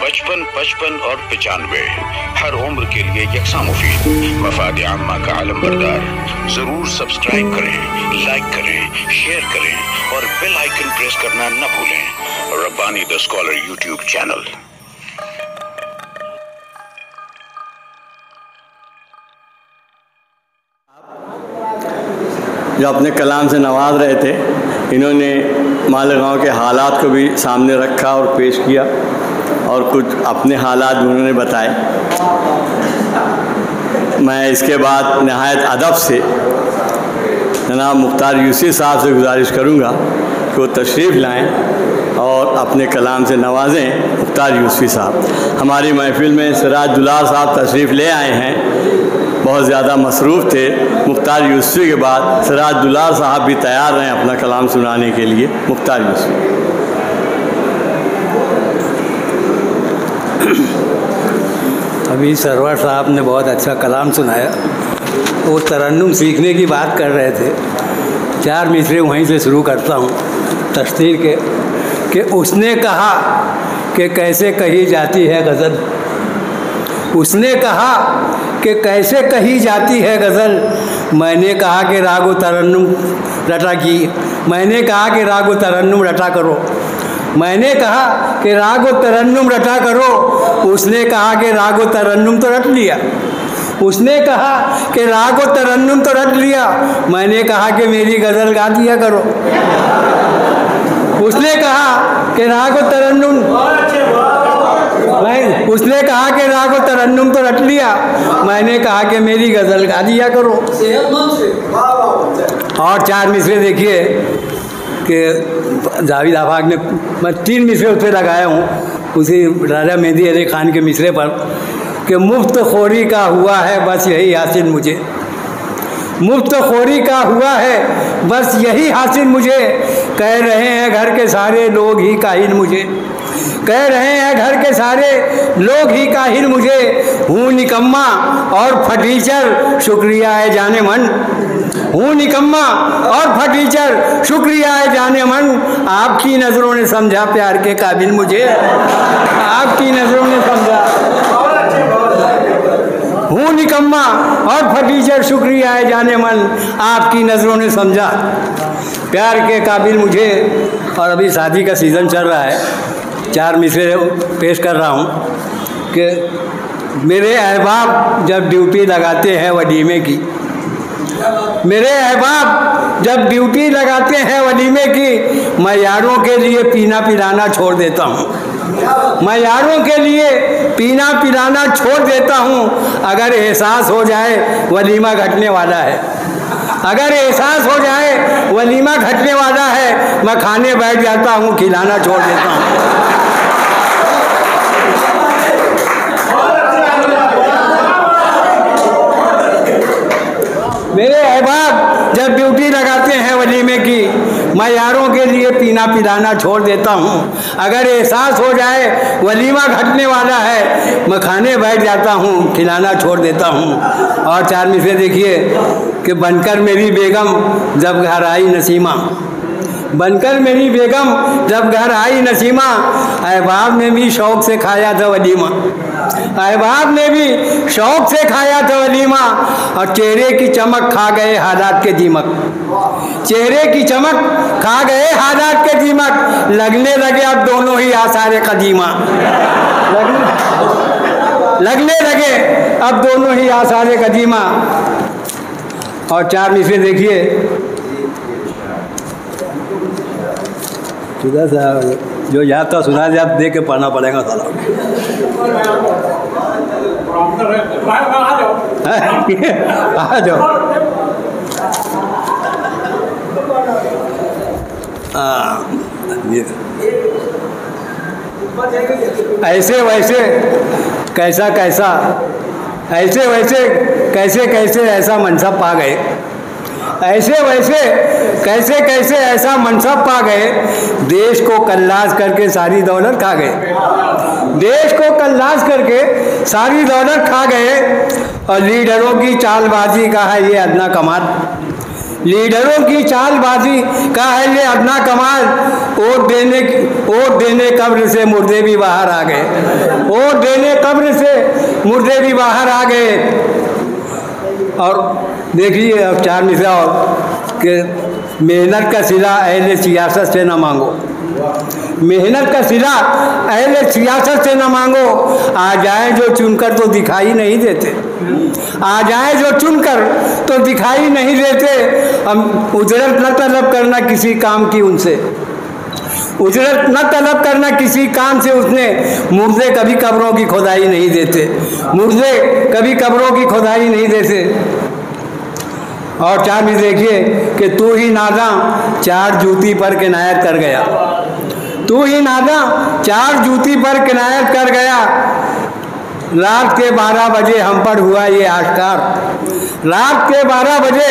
55, 55 और 95 हर उम्र के लिए यकसा मुफीद। मफाद आम्मा का आलम बरदार। जरूर सब्सक्राइब करें, लाइक करें, शेयर करें और बेल आइकन प्रेस करना न भूलें। Rabbani the scholar YouTube channel. जो अपने कलाम से नवाज रहे थे, इन्होंने मालेगांव के हालात को भी सामने रखा और पेश किया और कुछ अपने हालात भी उन्होंने बताए। मैं इसके बाद नहायत अदब से जनाब मुख्तार यूसुफ़ी साहब से गुजारिश करूंगा कि वो तशरीफ़ लाएं और अपने कलाम से नवाजें। मुख्तार यूसुफ़ी साहब हमारी महफ़िल में सिराज दुलार साहब तशरीफ़ ले आए हैं, बहुत ज़्यादा मसरूफ़ थे। मुख्तार यूसुफ़ी के बाद सिराज दुलार साहब भी तैयार हैं अपना कलाम सुनाने के लिए। मुख्तार यूसुफ़ी। अभी सरवर साहब ने बहुत अच्छा कलाम सुनाया। वो तरन्नुम सीखने की बात कर रहे थे। 4 मिसरे वहीं से शुरू करता हूँ तस्तीर के कि उसने कहा कि कैसे कही जाती है गज़ल। उसने कहा कि कैसे कही जाती है गज़ल। मैंने कहा कि रागो तरन्नुम रटा की। मैंने कहा कि रागो तरन्नुम रटा करो। मैंने कहा कि रागो तरन्नुम रटा करो। उसने कहा कि रागो तरन्नुम तो रट लिया। उसने कहा कि रागो तरन्नुम तो रट लिया। मैंने कहा कि मेरी गज़ल गा दिया करो। उसने कहा कि रागो तरन्नुम उसने कहा कि रागो तरन्नुम तो रट लिया। मैंने कहा कि मेरी गज़ल गा दिया करो। और 4 मिसरे देखिए कि जावेद आफाक ने, मैं 3 मिसरे उस पर लगाया हूँ उसी राजा मेहंदी अली ख़ान के मिसरे पर कि मुफ्त खोरी का हुआ है बस यही हासिल मुझे। मुफ्त खोरी का हुआ है बस यही हासिल मुझे। कह रहे हैं घर के सारे लोग ही काहिल मुझे। कह रहे हैं घर के सारे लोग ही काहिल मुझे। हूँ निकम्मा और फटीचर शुक्रिया है जाने मन। हूँ निकम्मा और फटीचर शुक्रिया है जाने मन। आपकी नज़रों ने समझा प्यार के काबिल मुझे। आपकी नज़रों ने समझा। हूँ निकम्मा और फटीचर शुक्रिया है जाने मन। आपकी नज़रों ने समझा प्यार के काबिल मुझे। और अभी शादी का सीज़न चल रहा है। 4 मिसरे पेश कर रहा हूँ कि मेरे अहबाब जब ड्यूटी लगाते हैं वलीमे की। मेरे अहबाब जब ड्यूटी लगाते हैं वलीमे की। मैं यारों के लिए पीना पिलाना छोड़ देता हूँ। मैं यारों के लिए पीना पिलाना छोड़ देता हूँ। अगर एहसास हो जाए वलीमा घटने वाला है। अगर एहसास हो जाए वलीमा घटने वाला है। मैं खाने बैठ जाता हूँ, खिलाना छोड़ देता हूँ। मेरे अहबाब जब ड्यूटी लगाते हैं वलीमे की। मैं यारों के लिए पीना पिलाना छोड़ देता हूँ। अगर एहसास हो जाए वलीमा घटने वाला है। मैं खाने बैठ जाता हूँ, खिलाना छोड़ देता हूँ। और 4 मिसरे देखिए कि बनकर मेरी बेगम जब घर आई नसीमा। बनकर मेरी बेगम जब घर आई नसीमा। अहबाब ने भी शौक़ से खाया था वलीमा। अहबाब ने भी शौक़ से खाया था वलीमा। और चेहरे की चमक खा गए हालात के दीमक। चेहरे की चमक खा गए हालात के दीमक। लगने लगे अब दोनों ही आसारे कदीमा। लगने लगे अब दोनों ही आसारे कदीमा। और 4 मिसरे देखिए सुधा साहब जो याद था सुना दे, आप दे के पढ़ना पड़ेगा साला। आ जाओ। ऐसे वैसे कैसा कैसा, ऐसे वैसे कैसे कैसे ऐसा मनसब पा गए। ऐसे वैसे कैसे कैसे ऐसा मनसब पा गए। देश को कल्लास करके सारी दौलत खा गए। देश को कल्लास करके सारी दौलत खा गए। और लीडरों की चालबाजी का है ये अदना कमाल। लीडरों की चालबाजी का है ये अपना कमाल। वोट देने कब्र से मुर्दे भी बाहर आ गए, वोट देने कब्र से मुर्दे भी बाहर आ गए। और देखिए अब 4 मिसरा कि मेहनत का सिला अहले सियासत से न मांगो, मेहनत का सिला अहले सियासत से न मांगो। आ जाए जो चुनकर तो दिखाई नहीं देते, आ जाए जो चुनकर तो दिखाई नहीं देते। हम उजरत न तलब करना किसी काम की उनसे, उजरत न तलब करना किसी काम से उसने। मुर्दे कभी कब्रों की खुदाई नहीं देते, मुर्दे कभी कब्रों की खुदाई नहीं देते। और 4 में देखिए कि तू ही नादा 4 जूती पर किनायत कर गया, तू ही नादा 4 जूती पर किनायत कर गया। रात के 12 बजे हम पर हुआ ये आश्कार, रात के 12 बजे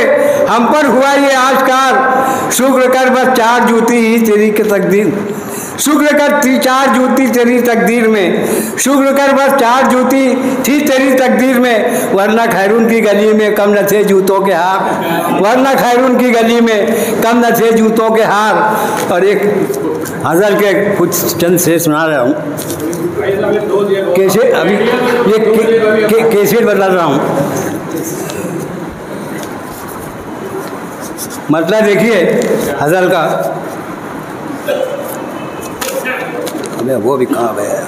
हम पर हुआ ये आश्कार। शुक्र कर बस 4 जूती ही तेरी की तकदीर, शुक्र कर थी 4 जूती तेरी तकदीर में, शुक्र कर बस 4 जूती थी तेरी तकदीर में। वरना खैरून की गली में कम न थे जूतों के हार, वरना खैरून की गली में कम न थे जूतों के हार। और एक हज़र के कुछ चंद से सुना रहा हूँ, कैसे अभी ये कैसे बदल रहा हूँ। मतलब देखिए हज़र का, अबे वो भी कहाँ गया।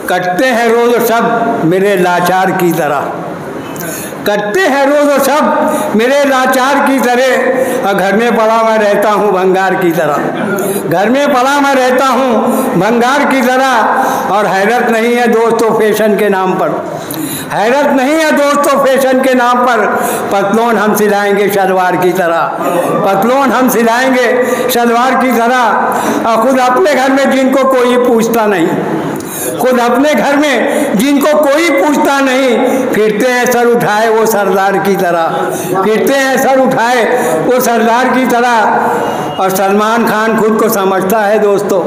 कटते हैं रोज सब मेरे लाचार की तरह, कटते हैं रोज सब मेरे लाचार की तरह। और घर में पड़ा मैं रहता हूँ भंगार की तरह, घर में पड़ा मैं रहता हूँ भंगार की तरह। और हैरत नहीं है दोस्तों फैशन के नाम पर, हैरत नहीं है दोस्तों फैशन के नाम पर। पतलून हम सिलाएंगे शलवार की तरह, पतलून हम सिलाएंगे शलवार की तरह। और खुद अपने घर में जिनको कोई पूछता नहीं, खुद अपने घर में जिनको कोई पूछता नहीं, फिरते हैं सर उठाए वो सरदार की तरह, फिरते हैं सर उठाए वो सरदार की तरह। और सलमान खान खुद को समझता है दोस्तों,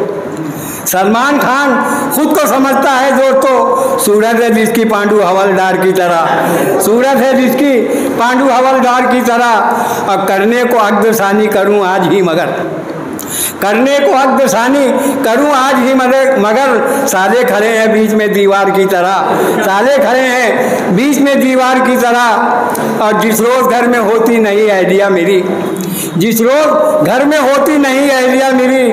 सलमान खान खुद को समझता है दोस्तों। सूरत है जिसकी पांडु हवलदार की तरह, सूरत है जिसकी पांडु हवलदार की तरह। और करने को अग्रसानी करूं आज ही मगर, करने को अग्रसानी करूं आज ही मगर। साले खड़े हैं बीच में दीवार की तरह, साले खड़े हैं बीच में दीवार की तरह। और जिस रोज घर में होती नहीं आइडिया मेरी, जिस रोज घर में होती नहीं आइडिया मेरी,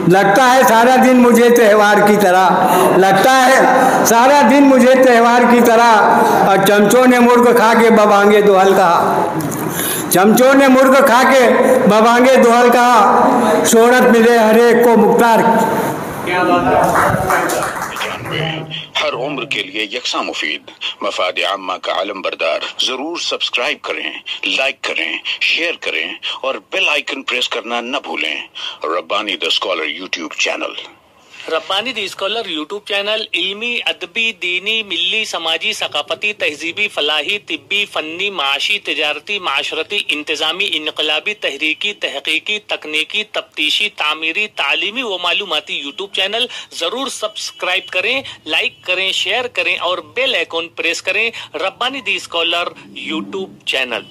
लगता है सारा दिन मुझे त्यौहार की तरह, लगता है सारा दिन मुझे त्यौहार की तरह। और चमचों ने मुर्ग खा के बबांगे दोहल कहा, चमचों ने मुर्ग खा के बबांगे दोहल कहा। शोहरत मिले हर एक को मुख्तार। हर उम्र के लिए यकसा मुफीद, मफाद आम्मा का आलम बरदार। जरूर सब्सक्राइब करें, लाइक करें, शेयर करें और बेल आइकन प्रेस करना न भूलें। Rabbani the scholar YouTube channel, Rabbani the scholar YouTube channel इल्मी, अदबी, दीनी, मिल्ली, समाजी, सकाफती, तहजीबी, फलाही, तिब्बी, फन्नी, माशी, तिजारती, माशरती, इंतजामी, इनकलाबी, तहरीकी, तहकीकी, तकनीकी, तफ्तीशी, तामीरी, तालीमी व मालूमाती यूट्यूब चैनल। जरूर सब्सक्राइब करें, लाइक करें, शेयर करें और बेल आइकन प्रेस करें। Rabbani the scholar YouTube channel.